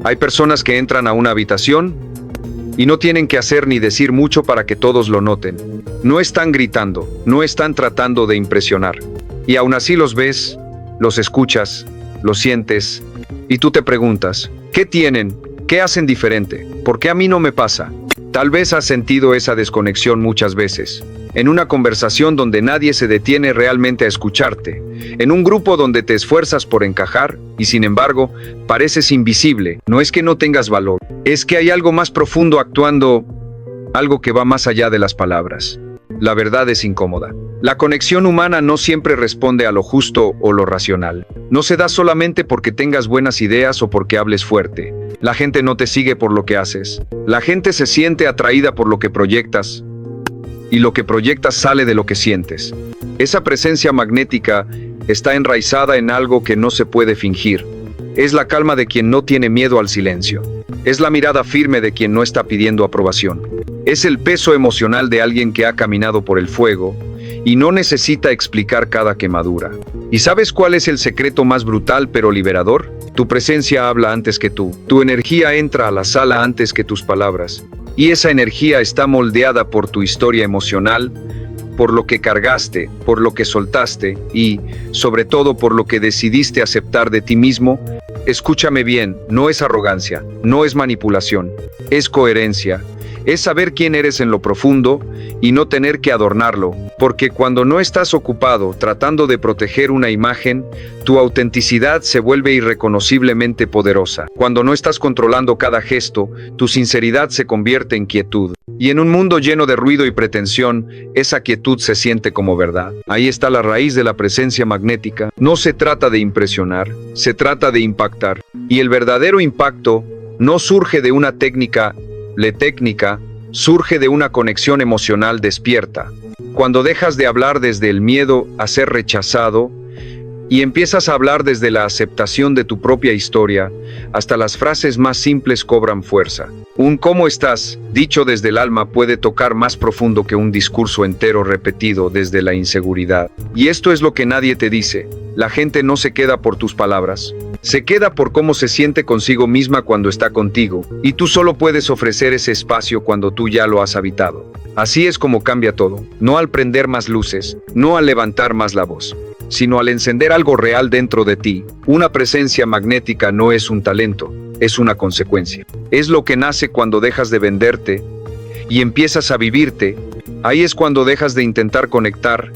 Hay personas que entran a una habitación y no tienen que hacer ni decir mucho para que todos lo noten. No están gritando, no están tratando de impresionar. Y aún así los ves, los escuchas, los sientes, y tú te preguntas, ¿qué tienen? ¿Qué hacen diferente? ¿Por qué a mí no me pasa? Tal vez has sentido esa desconexión muchas veces. En una conversación donde nadie se detiene realmente a escucharte. En un grupo donde te esfuerzas por encajar y sin embargo pareces invisible. No es que no tengas valor, es que hay algo más profundo actuando, algo que va más allá de las palabras. La verdad es incómoda. La conexión humana no siempre responde a lo justo o lo racional. No se da solamente porque tengas buenas ideas o porque hables fuerte. La gente no te sigue por lo que haces. La gente se siente atraída por lo que proyectas. Y lo que proyectas sale de lo que sientes. Esa presencia magnética está enraizada en algo que no se puede fingir. Es la calma de quien no tiene miedo al silencio. Es la mirada firme de quien no está pidiendo aprobación. Es el peso emocional de alguien que ha caminado por el fuego y no necesita explicar cada quemadura. ¿Y sabes cuál es el secreto más brutal pero liberador? Tu presencia habla antes que tú. Tu energía entra a la sala antes que tus palabras. Y esa energía está moldeada por tu historia emocional, por lo que cargaste, por lo que soltaste y, sobre todo, por lo que decidiste aceptar de ti mismo. Escúchame bien, no es arrogancia, no es manipulación, es coherencia. Es saber quién eres en lo profundo y no tener que adornarlo, porque cuando no estás ocupado tratando de proteger una imagen, tu autenticidad se vuelve irreconociblemente poderosa. Cuando no estás controlando cada gesto, tu sinceridad se convierte en quietud. Y en un mundo lleno de ruido y pretensión, esa quietud se siente como verdad. Ahí está la raíz de la presencia magnética. No se trata de impresionar, se trata de impactar. Y el verdadero impacto no surge de una técnica. La técnica surge de una conexión emocional despierta. Cuando dejas de hablar desde el miedo a ser rechazado y empiezas a hablar desde la aceptación de tu propia historia, hasta las frases más simples cobran fuerza. Un ¿cómo estás?, dicho desde el alma, puede tocar más profundo que un discurso entero repetido desde la inseguridad. Y esto es lo que nadie te dice. La gente no se queda por tus palabras. Se queda por cómo se siente consigo misma cuando está contigo, y tú solo puedes ofrecer ese espacio cuando tú ya lo has habitado. Así es como cambia todo, no al prender más luces, no al levantar más la voz, sino al encender algo real dentro de ti. Una presencia magnética no es un talento, es una consecuencia. Es lo que nace cuando dejas de venderte y empiezas a vivirte. Ahí es cuando dejas de intentar conectar,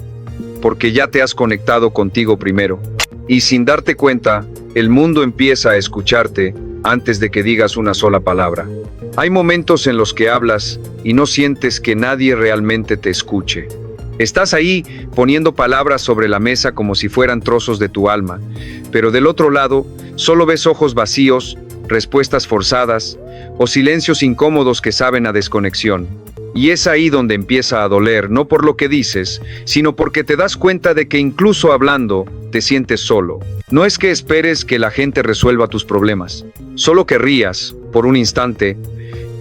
porque ya te has conectado contigo primero. Y sin darte cuenta, el mundo empieza a escucharte antes de que digas una sola palabra. Hay momentos en los que hablas y no sientes que nadie realmente te escuche. Estás ahí poniendo palabras sobre la mesa como si fueran trozos de tu alma, pero del otro lado solo ves ojos vacíos, respuestas forzadas o silencios incómodos que saben a desconexión. Y es ahí donde empieza a doler, no por lo que dices, sino porque te das cuenta de que incluso hablando, te sientes solo. No es que esperes que la gente resuelva tus problemas, solo querrías, por un instante,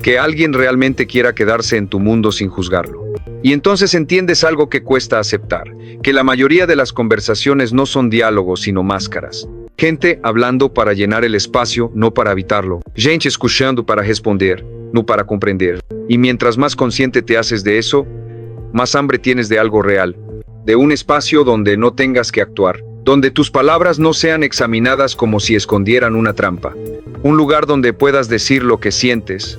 que alguien realmente quiera quedarse en tu mundo sin juzgarlo. Y entonces entiendes algo que cuesta aceptar, que la mayoría de las conversaciones no son diálogos, sino máscaras. Gente hablando para llenar el espacio, no para habitarlo. Gente escuchando para responder, no para comprender. Y mientras más consciente te haces de eso, más hambre tienes de algo real, de un espacio donde no tengas que actuar, donde tus palabras no sean examinadas como si escondieran una trampa, un lugar donde puedas decir lo que sientes,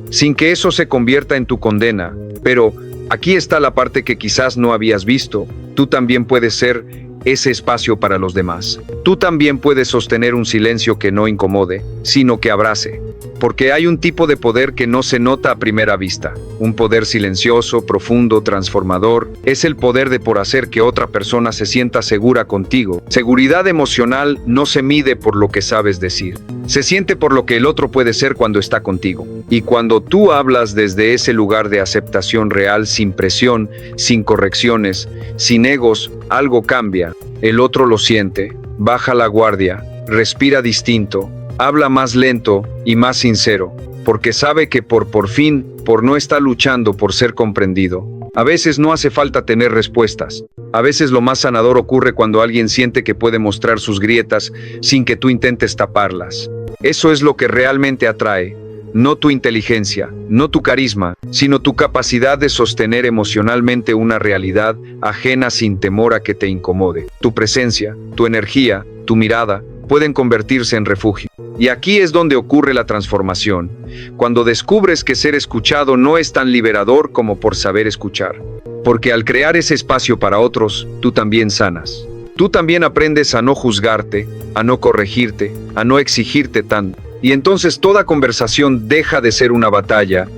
sin que eso se convierta en tu condena. Pero aquí está la parte que quizás no habías visto. Tú también puedes ser ese espacio para los demás. Tú también puedes sostener un silencio que no incomode, sino que abrace. Porque hay un tipo de poder que no se nota a primera vista. Un poder silencioso, profundo, transformador. Es el poder de por hacer que otra persona se sienta segura contigo. Seguridad emocional no se mide por lo que sabes decir. Se siente por lo que el otro puede ser cuando está contigo. Y cuando tú hablas desde ese lugar de aceptación real, sin presión, sin correcciones, sin egos, algo cambia. El otro lo siente, baja la guardia, respira distinto, habla más lento y más sincero, porque sabe que por fin, por no estar luchando por ser comprendido. A veces no hace falta tener respuestas. A veces lo más sanador ocurre cuando alguien siente que puede mostrar sus grietas sin que tú intentes taparlas. Eso es lo que realmente atrae. No tu inteligencia, no tu carisma, sino tu capacidad de sostener emocionalmente una realidad ajena sin temor a que te incomode. Tu presencia, tu energía, tu mirada pueden convertirse en refugio. Y aquí es donde ocurre la transformación, cuando descubres que ser escuchado no es tan liberador como por saber escuchar. Porque al crear ese espacio para otros, tú también sanas. Tú también aprendes a no juzgarte, a no corregirte, a no exigirte tanto. Y entonces toda conversación deja de ser una batalla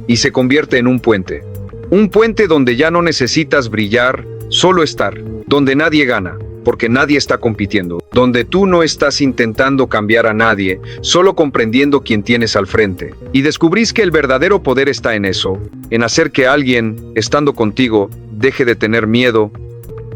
y se convierte en un puente. Un puente donde ya no necesitas brillar, solo estar. Donde nadie gana, porque nadie está compitiendo. Donde tú no estás intentando cambiar a nadie, solo comprendiendo quién tienes al frente. Y descubrís que el verdadero poder está en eso, en hacer que alguien, estando contigo, deje de tener miedo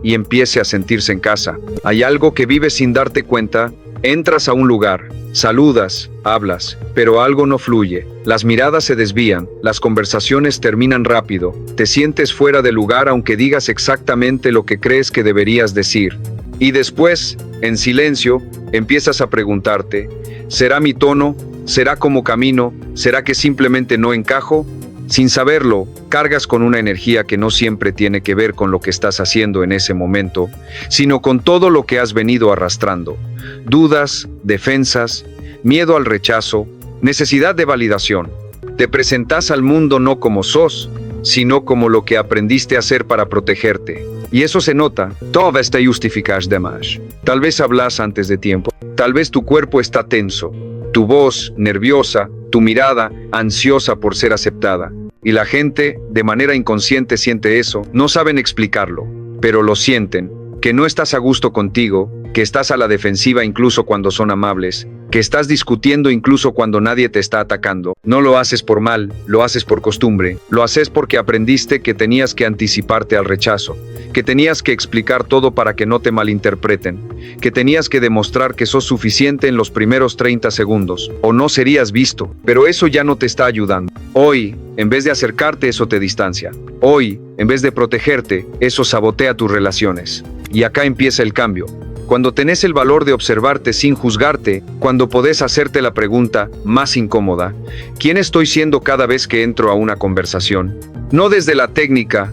y empiece a sentirse en casa. Hay algo que vives sin darte cuenta. Entras a un lugar, saludas, hablas, pero algo no fluye. Las miradas se desvían, las conversaciones terminan rápido, te sientes fuera de lugar aunque digas exactamente lo que crees que deberías decir. Y después, en silencio, empiezas a preguntarte, ¿será mi tono? ¿Será como camino? ¿Será que simplemente no encajo? Sin saberlo, cargas con una energía que no siempre tiene que ver con lo que estás haciendo en ese momento, sino con todo lo que has venido arrastrando. Dudas, defensas, miedo al rechazo, necesidad de validación. Te presentas al mundo no como sos, sino como lo que aprendiste a hacer para protegerte. Y eso se nota. Talvez te justificas de más. Tal vez hablas antes de tiempo. Tal vez tu cuerpo está tenso. Tu voz, nerviosa, tu mirada, ansiosa por ser aceptada. Y la gente, de manera inconsciente, siente eso. No saben explicarlo, pero lo sienten. Que no estás a gusto contigo, que estás a la defensiva incluso cuando son amables, que estás discutiendo incluso cuando nadie te está atacando. No lo haces por mal, lo haces por costumbre. Lo haces porque aprendiste que tenías que anticiparte al rechazo, que tenías que explicar todo para que no te malinterpreten, que tenías que demostrar que sos suficiente en los primeros 30 segundos, o no serías visto. Pero eso ya no te está ayudando. Hoy, en vez de acercarte, eso te distancia. Hoy, en vez de protegerte, eso sabotea tus relaciones. Y acá empieza el cambio. Cuando tenés el valor de observarte sin juzgarte, cuando podés hacerte la pregunta más incómoda, ¿quién estoy siendo cada vez que entro a una conversación? No desde la técnica,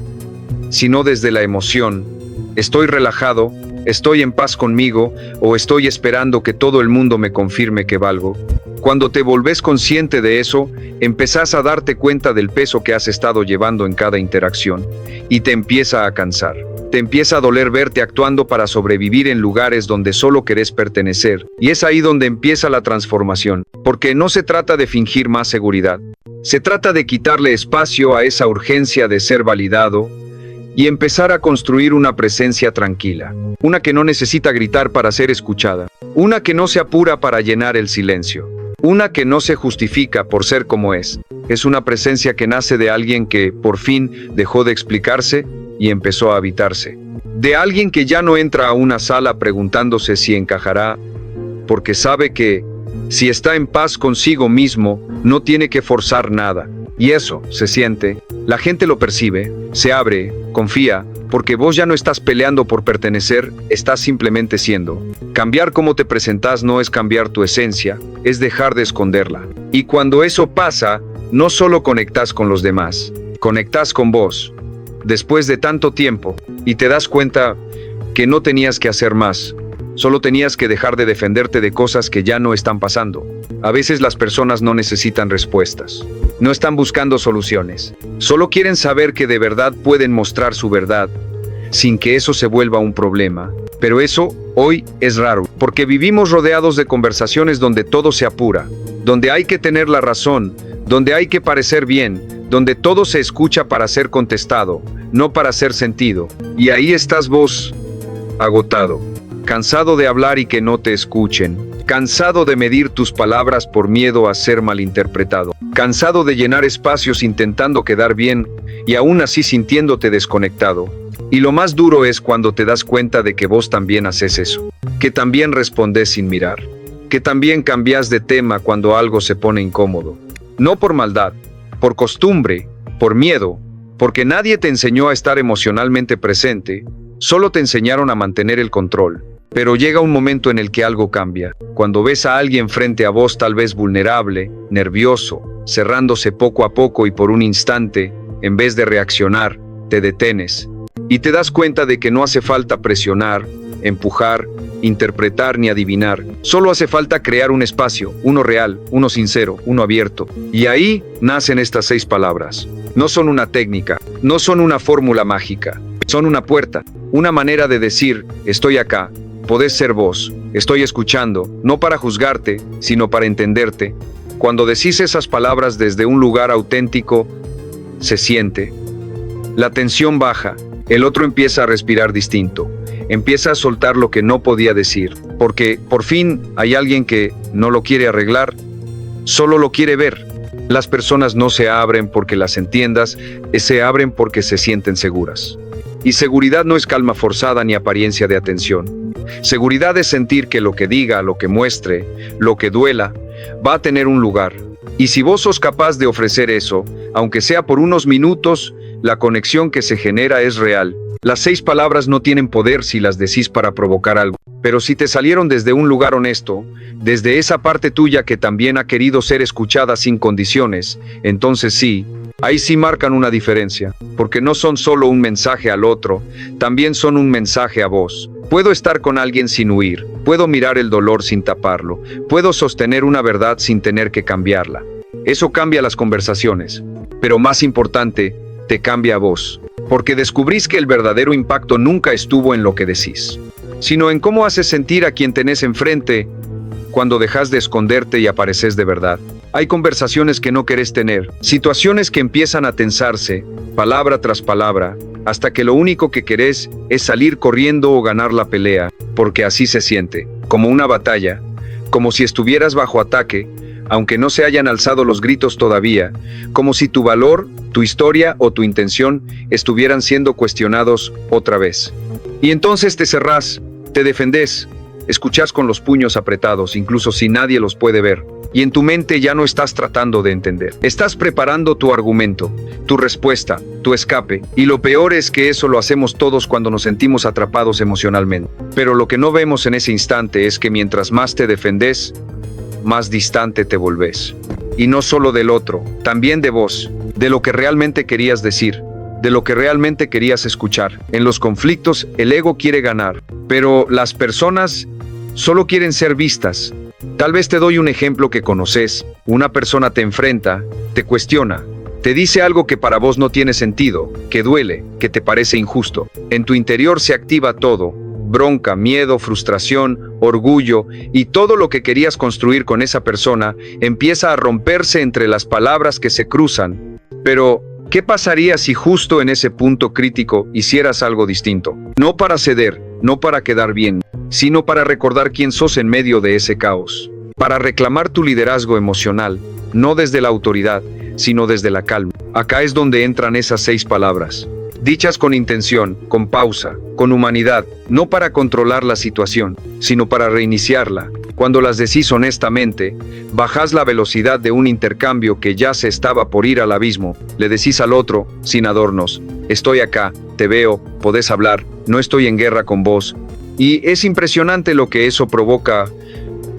sino desde la emoción. ¿Estoy relajado? ¿Estoy en paz conmigo? ¿O estoy esperando que todo el mundo me confirme que valgo? Cuando te volvés consciente de eso, empezás a darte cuenta del peso que has estado llevando en cada interacción, y te empieza a cansar. Te empieza a doler verte actuando para sobrevivir en lugares donde solo querés pertenecer, y es ahí donde empieza la transformación, porque no se trata de fingir más seguridad. Se trata de quitarle espacio a esa urgencia de ser validado y empezar a construir una presencia tranquila, una que no necesita gritar para ser escuchada, una que no se apura para llenar el silencio, una que no se justifica por ser como es. Es una presencia que nace de alguien que, por fin, dejó de explicarse y empezó a habitarse. De alguien que ya no entra a una sala preguntándose si encajará, porque sabe que, si está en paz consigo mismo, no tiene que forzar nada. Y eso se siente, la gente lo percibe, se abre, confía, porque vos ya no estás peleando por pertenecer, estás simplemente siendo. Cambiar cómo te presentás no es cambiar tu esencia, es dejar de esconderla. Y cuando eso pasa, no solo conectás con los demás, conectás con vos. Después de tanto tiempo, y te das cuenta que no tenías que hacer más, solo tenías que dejar de defenderte de cosas que ya no están pasando. A veces las personas no necesitan respuestas, no están buscando soluciones, solo quieren saber que de verdad pueden mostrar su verdad, sin que eso se vuelva un problema. Pero eso, hoy, es raro, porque vivimos rodeados de conversaciones donde todo se apura, donde hay que tener la razón, donde hay que parecer bien, donde todo se escucha para ser contestado, no para ser sentido. Y ahí estás vos, agotado, cansado de hablar y que no te escuchen, cansado de medir tus palabras por miedo a ser malinterpretado, cansado de llenar espacios intentando quedar bien y aún así sintiéndote desconectado. Y lo más duro es cuando te das cuenta de que vos también haces eso, que también respondés sin mirar, que también cambiás de tema cuando algo se pone incómodo. No por maldad, por costumbre, por miedo, porque nadie te enseñó a estar emocionalmente presente, solo te enseñaron a mantener el control. Pero llega un momento en el que algo cambia. Cuando ves a alguien frente a vos tal vez vulnerable, nervioso, cerrándose poco a poco y por un instante, en vez de reaccionar, te detienes. Y te das cuenta de que no hace falta presionar, empujar, interpretar ni adivinar. Solo hace falta crear un espacio, uno real, uno sincero, uno abierto. Y ahí nacen estas 6 palabras. No son una técnica, no son una fórmula mágica. Son una puerta, una manera de decir, estoy acá, podés ser vos, estoy escuchando, no para juzgarte, sino para entenderte. Cuando decís esas palabras desde un lugar auténtico, se siente. La tensión baja, el otro empieza a respirar distinto, empieza a soltar lo que no podía decir, porque por fin hay alguien que no lo quiere arreglar, solo lo quiere ver. Las personas no se abren porque las entiendas, se abren porque se sienten seguras. Y seguridad no es calma forzada ni apariencia de atención. Seguridad es sentir que lo que diga, lo que muestre, lo que duela, va a tener un lugar. Y si vos sos capaz de ofrecer eso, aunque sea por unos minutos, la conexión que se genera es real. Las 6 palabras no tienen poder si las decís para provocar algo. Pero si te salieron desde un lugar honesto, desde esa parte tuya que también ha querido ser escuchada sin condiciones, entonces sí, ahí sí marcan una diferencia, porque no son solo un mensaje al otro, también son un mensaje a vos. Puedo estar con alguien sin huir, puedo mirar el dolor sin taparlo, puedo sostener una verdad sin tener que cambiarla. Eso cambia las conversaciones, pero más importante, te cambia a vos, porque descubrís que el verdadero impacto nunca estuvo en lo que decís, sino en cómo haces sentir a quien tenés enfrente cuando dejas de esconderte y apareces de verdad. Hay conversaciones que no querés tener, situaciones que empiezan a tensarse, palabra tras palabra, hasta que lo único que querés es salir corriendo o ganar la pelea, porque así se siente, como una batalla, como si estuvieras bajo ataque, aunque no se hayan alzado los gritos todavía, como si tu valor, tu historia o tu intención estuvieran siendo cuestionados otra vez. Y entonces te cerrás, te defendés, escuchás con los puños apretados, incluso si nadie los puede ver. Y en tu mente ya no estás tratando de entender. Estás preparando tu argumento, tu respuesta, tu escape. Y lo peor es que eso lo hacemos todos cuando nos sentimos atrapados emocionalmente. Pero lo que no vemos en ese instante es que mientras más te defendés, más distante te volvés. Y no solo del otro, también de vos, de lo que realmente querías decir, de lo que realmente querías escuchar. En los conflictos, el ego quiere ganar, pero las personas solo quieren ser vistas. Tal vez te doy un ejemplo que conoces. Una persona te enfrenta, te cuestiona, te dice algo que para vos no tiene sentido, que duele, que te parece injusto. En tu interior se activa todo: bronca, miedo, frustración, orgullo, y todo lo que querías construir con esa persona empieza a romperse entre las palabras que se cruzan. Pero, ¿qué pasaría si justo en ese punto crítico hicieras algo distinto? No para ceder, no para quedar bien, sino para recordar quién sos en medio de ese caos. Para reclamar tu liderazgo emocional, no desde la autoridad, sino desde la calma. Acá es donde entran esas 6 palabras, dichas con intención, con pausa, con humanidad, no para controlar la situación, sino para reiniciarla. Cuando las decís honestamente, bajás la velocidad de un intercambio que ya se estaba por ir al abismo. Le decís al otro, sin adornos: estoy acá, te veo, podés hablar, no estoy en guerra con vos. Y es impresionante lo que eso provoca,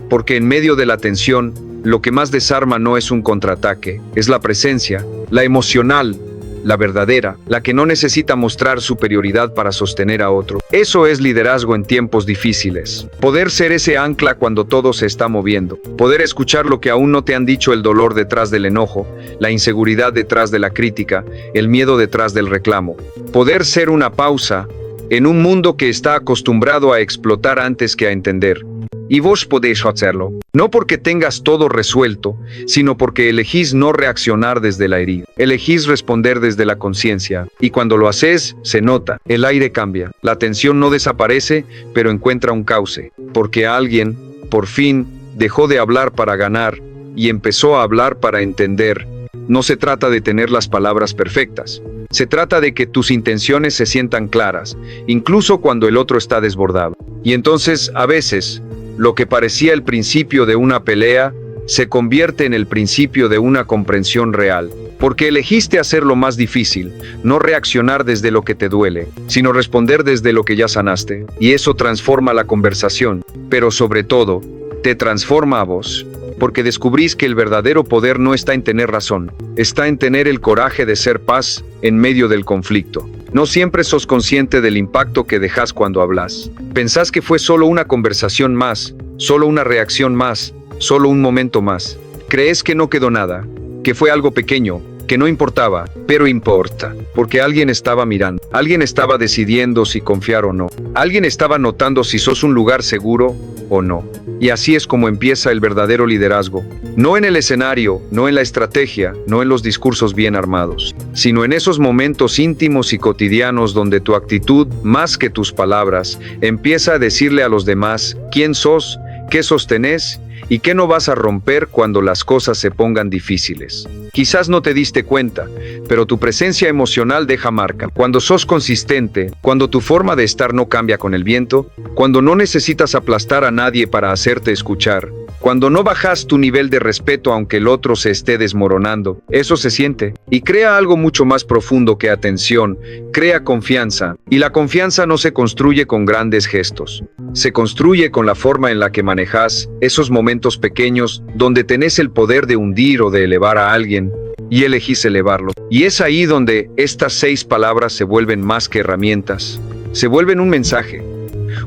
porque en medio de la tensión, lo que más desarma no es un contraataque, es la presencia, la emocional, la verdadera, la que no necesita mostrar superioridad para sostener a otro. Eso es liderazgo en tiempos difíciles. Poder ser ese ancla cuando todo se está moviendo. Poder escuchar lo que aún no te han dicho, el dolor detrás del enojo, la inseguridad detrás de la crítica, el miedo detrás del reclamo. Poder ser una pausa en un mundo que está acostumbrado a explotar antes que a entender. Y vos podéis hacerlo, no porque tengas todo resuelto, sino porque elegís no reaccionar desde la herida. Elegís responder desde la conciencia, y cuando lo haces, se nota, el aire cambia, la tensión no desaparece, pero encuentra un cauce, porque alguien, por fin, dejó de hablar para ganar, y empezó a hablar para entender. No se trata de tener las palabras perfectas, se trata de que tus intenciones se sientan claras, incluso cuando el otro está desbordado. Y entonces, a veces, lo que parecía el principio de una pelea se convierte en el principio de una comprensión real. Porque elegiste hacer lo más difícil, no reaccionar desde lo que te duele, sino responder desde lo que ya sanaste. Y eso transforma la conversación, pero sobre todo, te transforma a vos. Porque descubrís que el verdadero poder no está en tener razón, está en tener el coraje de ser paz en medio del conflicto. No siempre sos consciente del impacto que dejas cuando hablas. Pensás que fue solo una conversación más, solo una reacción más, solo un momento más. Crees que no quedó nada, que fue algo pequeño, que no importaba, pero importa, porque alguien estaba mirando, alguien estaba decidiendo si confiar o no, alguien estaba notando si sos un lugar seguro o no. Y así es como empieza el verdadero liderazgo. No en el escenario, no en la estrategia, no en los discursos bien armados, sino en esos momentos íntimos y cotidianos donde tu actitud, más que tus palabras, empieza a decirle a los demás quién sos, qué sostenés y qué no vas a romper cuando las cosas se pongan difíciles. Quizás no te diste cuenta, pero tu presencia emocional deja marca. Cuando sos consistente, cuando tu forma de estar no cambia con el viento, cuando no necesitas aplastar a nadie para hacerte escuchar, cuando no bajas tu nivel de respeto aunque el otro se esté desmoronando, eso se siente. Y crea algo mucho más profundo que atención, crea confianza. Y la confianza no se construye con grandes gestos. Se construye con la forma en la que manejas esos momentos pequeños donde tenés el poder de hundir o de elevar a alguien y elegís elevarlo. Y es ahí donde estas 6 palabras se vuelven más que herramientas. Se vuelven un mensaje,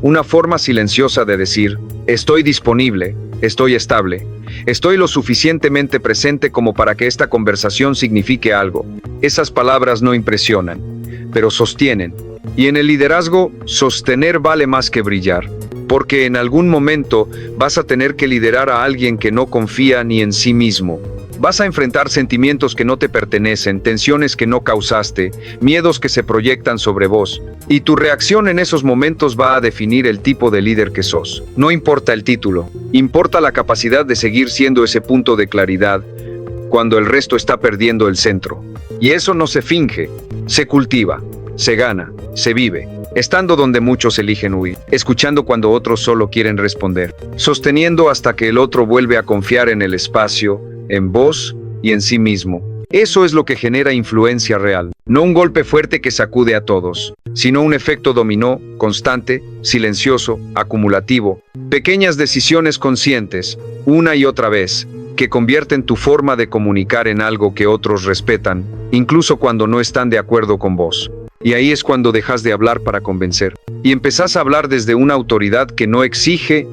una forma silenciosa de decir, estoy disponible, estoy estable, estoy lo suficientemente presente como para que esta conversación signifique algo. Esas palabras no impresionan, pero sostienen. Y en el liderazgo, sostener vale más que brillar. Porque en algún momento vas a tener que liderar a alguien que no confía ni en sí mismo. Vas a enfrentar sentimientos que no te pertenecen, tensiones que no causaste, miedos que se proyectan sobre vos. Y tu reacción en esos momentos va a definir el tipo de líder que sos. No importa el título, importa la capacidad de seguir siendo ese punto de claridad cuando el resto está perdiendo el centro. Y eso no se finge, se cultiva, se gana, se vive. Estando donde muchos eligen huir, escuchando cuando otros solo quieren responder, sosteniendo hasta que el otro vuelve a confiar en el espacio, en vos y en sí mismo. Eso es lo que genera influencia real. No un golpe fuerte que sacude a todos, sino un efecto dominó, constante, silencioso, acumulativo. Pequeñas decisiones conscientes, una y otra vez, que convierten tu forma de comunicar en algo que otros respetan, incluso cuando no están de acuerdo con vos. Y ahí es cuando dejas de hablar para convencer. Y empezás a hablar desde una autoridad que no exige,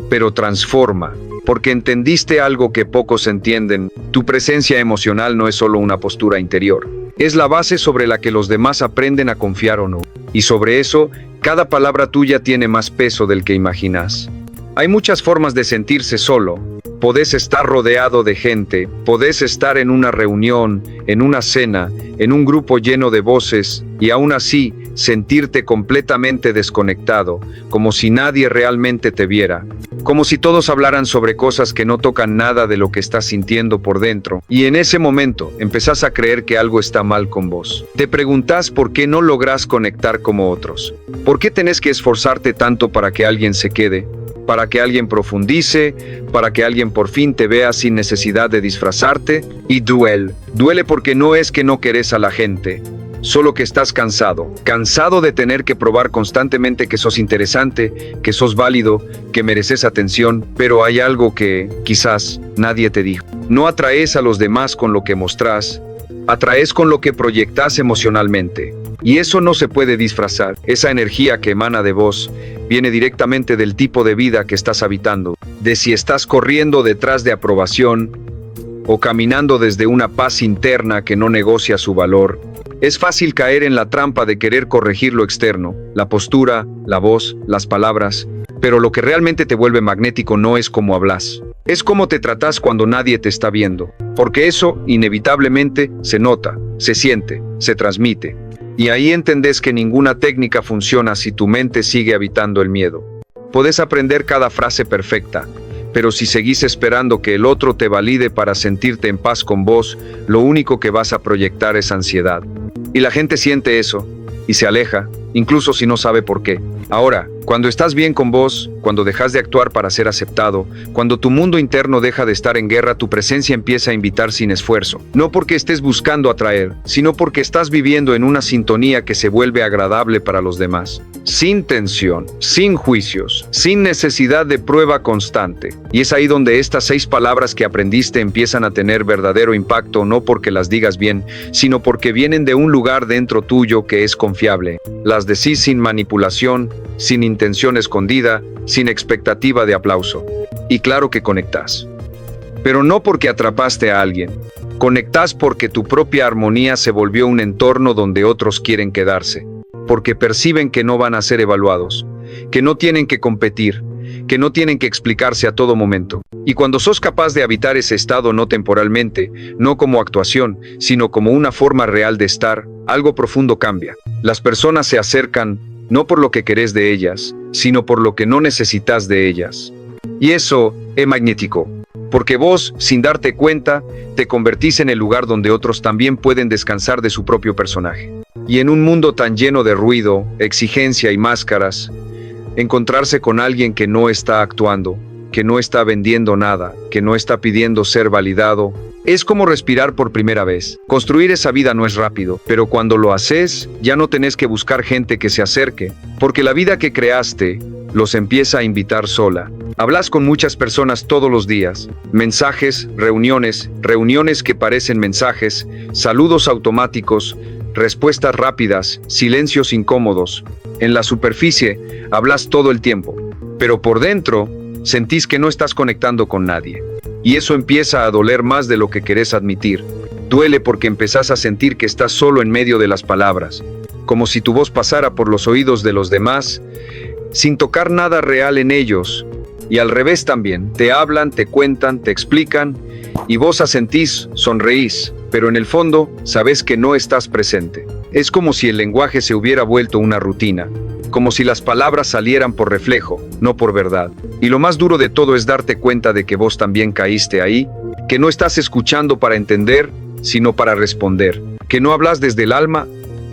pero transforma. Porque entendiste algo que pocos entienden. Tu presencia emocional no es solo una postura interior. Es la base sobre la que los demás aprenden a confiar o no. Y sobre eso, cada palabra tuya tiene más peso del que imaginas. Hay muchas formas de sentirse solo. Podés estar rodeado de gente, podés estar en una reunión, en una cena, en un grupo lleno de voces, y aún así sentirte completamente desconectado, como si nadie realmente te viera, como si todos hablaran sobre cosas que no tocan nada de lo que estás sintiendo por dentro. Y en ese momento empezás a creer que algo está mal con vos. Te preguntás por qué no lográs conectar como otros. ¿Por qué tenés que esforzarte tanto para que alguien se quede? Para que alguien profundice, para que alguien por fin te vea sin necesidad de disfrazarte. Y duele porque no es que no querés a la gente, solo que estás cansado de tener que probar constantemente que sos interesante, que sos válido, que mereces atención, pero hay algo que quizás nadie te dijo. No atraes a los demás con lo que mostrás, atraes con lo que proyectás emocionalmente. Y eso no se puede disfrazar. Esa energía que emana de vos viene directamente del tipo de vida que estás habitando, de si estás corriendo detrás de aprobación o caminando desde una paz interna que no negocia su valor. Es fácil caer en la trampa de querer corregir lo externo, la postura, la voz, las palabras, pero lo que realmente te vuelve magnético no es cómo hablas, es cómo te tratás cuando nadie te está viendo, porque eso inevitablemente se nota, se siente, se transmite. Y ahí entendés que ninguna técnica funciona si tu mente sigue habitando el miedo. Podés aprender cada frase perfecta, pero si seguís esperando que el otro te valide para sentirte en paz con vos, lo único que vas a proyectar es ansiedad. Y la gente siente eso, y se aleja, incluso si no sabe por qué. Ahora, Cuando estás bien con vos, cuando dejas de actuar para ser aceptado, cuando tu mundo interno deja de estar en guerra, tu presencia empieza a invitar sin esfuerzo. No porque estés buscando atraer, sino porque estás viviendo en una sintonía que se vuelve agradable para los demás. Sin tensión, sin juicios, sin necesidad de prueba constante. Y es ahí donde estas 6 palabras que aprendiste empiezan a tener verdadero impacto, no porque las digas bien, sino porque vienen de un lugar dentro tuyo que es confiable. Las decís sin manipulación, sin intención escondida, sin expectativa de aplauso. Y claro que conectás. Pero no porque atrapaste a alguien. Conectás porque tu propia armonía se volvió un entorno donde otros quieren quedarse. Porque perciben que no van a ser evaluados, que no tienen que competir, que no tienen que explicarse a todo momento. Y cuando sos capaz de habitar ese estado no temporalmente, no como actuación, sino como una forma real de estar, algo profundo cambia. Las personas se acercan no por lo que querés de ellas, sino por lo que no necesitas de ellas. Y eso es magnético, porque vos, sin darte cuenta, te convertís en el lugar donde otros también pueden descansar de su propio personaje. Y en un mundo tan lleno de ruido, exigencia y máscaras, encontrarse con alguien que no está actuando, que no está vendiendo nada, que no está pidiendo ser validado, es como respirar por primera vez. Construir esa vida no es rápido, pero cuando lo haces, ya no tenés que buscar gente que se acerque, porque la vida que creaste los empieza a invitar sola. Hablas con muchas personas todos los días, mensajes, reuniones que parecen mensajes, saludos automáticos, respuestas rápidas, silencios incómodos. En la superficie, hablas todo el tiempo, pero por dentro, sentís que no estás conectando con nadie. Y eso empieza a doler más de lo que querés admitir. Duele porque empezás a sentir que estás solo en medio de las palabras, como si tu voz pasara por los oídos de los demás, sin tocar nada real en ellos. Y al revés también, te hablan, te cuentan, te explican, y vos asentís, sonreís, pero en el fondo, sabes que no estás presente. Es como si el lenguaje se hubiera vuelto una rutina, como si las palabras salieran por reflejo, no por verdad. Y lo más duro de todo es darte cuenta de que vos también caíste ahí, que no estás escuchando para entender, sino para responder, que no hablas desde el alma,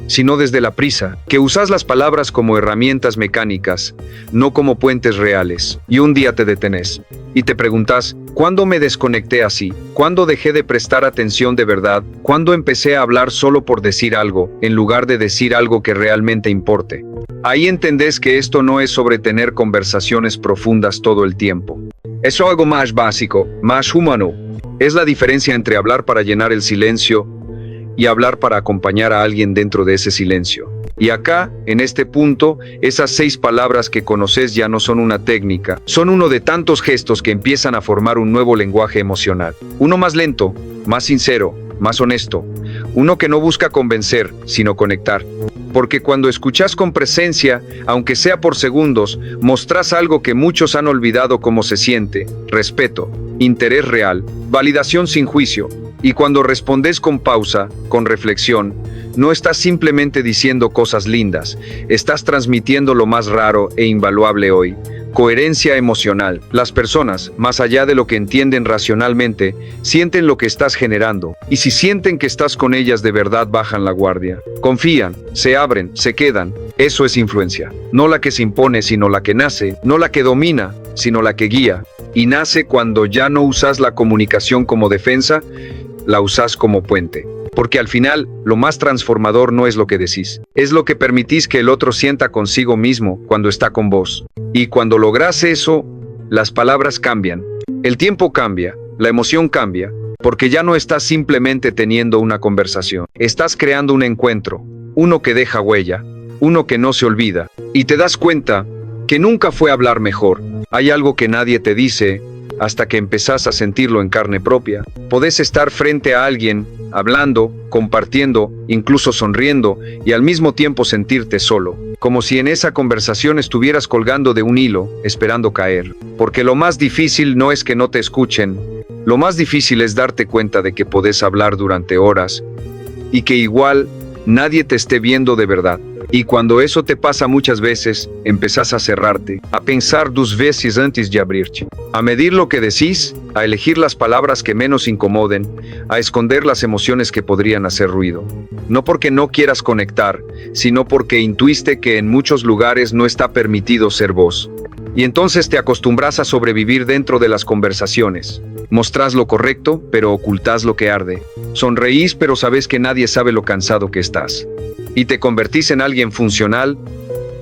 sino desde la prisa, que usas las palabras como herramientas mecánicas, no como puentes reales. Y un día te detenés y te preguntas, ¿cuándo me desconecté así? ¿Cuándo dejé de prestar atención de verdad? ¿Cuándo empecé a hablar solo por decir algo, en lugar de decir algo que realmente importe? Ahí entendés que esto no es sobre tener conversaciones profundas todo el tiempo. Es algo más básico, más humano. Es la diferencia entre hablar para llenar el silencio y hablar para acompañar a alguien dentro de ese silencio. Y acá, en este punto, esas 6 palabras que conoces ya no son una técnica, son uno de tantos gestos que empiezan a formar un nuevo lenguaje emocional. Uno más lento, más sincero, más honesto. Uno que no busca convencer, sino conectar. Porque cuando escuchas con presencia, aunque sea por segundos, mostrás algo que muchos han olvidado cómo se siente: respeto, interés real, validación sin juicio. Y cuando respondes con pausa, con reflexión, no estás simplemente diciendo cosas lindas, estás transmitiendo lo más raro e invaluable hoy: coherencia emocional. Las personas, más allá de lo que entienden racionalmente, sienten lo que estás generando. Y si sienten que estás con ellas de verdad, bajan la guardia. Confían, se abren, se quedan. Eso es influencia. No la que se impone, sino la que nace. No la que domina, sino la que guía. Y nace cuando ya no usas la comunicación como defensa, la usas como puente. Porque al final, lo más transformador no es lo que decís, es lo que permitís que el otro sienta consigo mismo cuando está con vos. Y cuando lográs eso, las palabras cambian, el tiempo cambia, la emoción cambia, porque ya no estás simplemente teniendo una conversación, estás creando un encuentro, uno que deja huella, uno que no se olvida, y te das cuenta que nunca fue hablar mejor. Hay algo que nadie te dice hasta que empezás a sentirlo en carne propia. Podés estar frente a alguien, hablando, compartiendo, incluso sonriendo, y al mismo tiempo sentirte solo, como si en esa conversación estuvieras colgando de un hilo, esperando caer. Porque lo más difícil no es que no te escuchen, lo más difícil es darte cuenta de que podés hablar durante horas, y que igual nadie te esté viendo de verdad. Y cuando eso te pasa muchas veces, empezás a cerrarte, a pensar 2 veces antes de abrirte, a medir lo que decís, a elegir las palabras que menos incomoden, a esconder las emociones que podrían hacer ruido. No porque no quieras conectar, sino porque intuiste que en muchos lugares no está permitido ser vos. Y entonces te acostumbras a sobrevivir dentro de las conversaciones. Mostrás lo correcto, pero ocultás lo que arde. Sonreís, pero sabes que nadie sabe lo cansado que estás. Y te convertís en alguien funcional,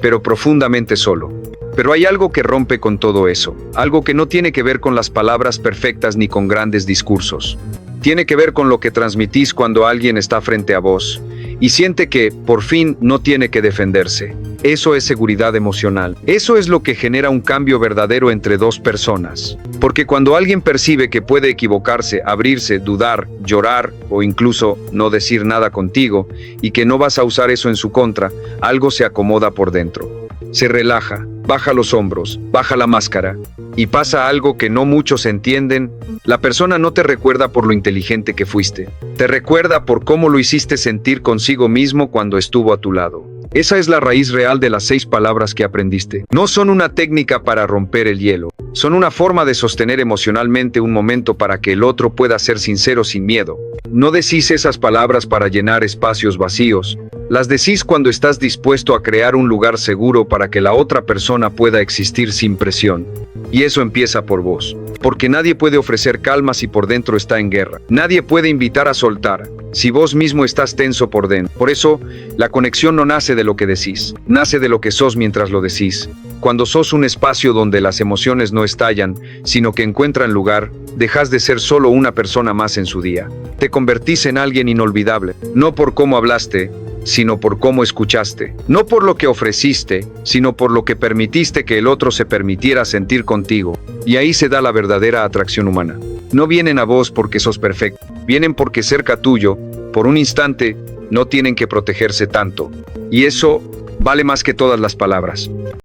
pero profundamente solo. Pero hay algo que rompe con todo eso. Algo que no tiene que ver con las palabras perfectas ni con grandes discursos. Tiene que ver con lo que transmitís cuando alguien está frente a vos y siente que, por fin, no tiene que defenderse. Eso es seguridad emocional. Eso es lo que genera un cambio verdadero entre 2 personas. Porque cuando alguien percibe que puede equivocarse, abrirse, dudar, llorar o incluso no decir nada contigo y que no vas a usar eso en su contra, algo se acomoda por dentro. Se relaja, baja los hombros, baja la máscara y pasa algo que no muchos entienden. La persona no te recuerda por lo inteligente que fuiste. Te recuerda por cómo lo hiciste sentir consigo mismo cuando estuvo a tu lado. Esa es la raíz real de las 6 palabras que aprendiste. No son una técnica para romper el hielo. Son una forma de sostener emocionalmente un momento para que el otro pueda ser sincero sin miedo. No decís esas palabras para llenar espacios vacíos. Las decís cuando estás dispuesto a crear un lugar seguro para que la otra persona pueda existir sin presión. Y eso empieza por vos. Porque nadie puede ofrecer calma si por dentro está en guerra. Nadie puede invitar a soltar si vos mismo estás tenso por dentro. Por eso, la conexión no nace de lo que decís, nace de lo que sos mientras lo decís. Cuando sos un espacio donde las emociones no estallan, sino que encuentran lugar, dejas de ser solo una persona más en su día. Te convertís en alguien inolvidable, no por cómo hablaste, sino por cómo escuchaste. No por lo que ofreciste, sino por lo que permitiste que el otro se permitiera sentir contigo. Y ahí se da la verdadera atracción humana. No vienen a vos porque sos perfecto, vienen porque cerca tuyo, por un instante, no tienen que protegerse tanto. Y eso vale más que todas las palabras.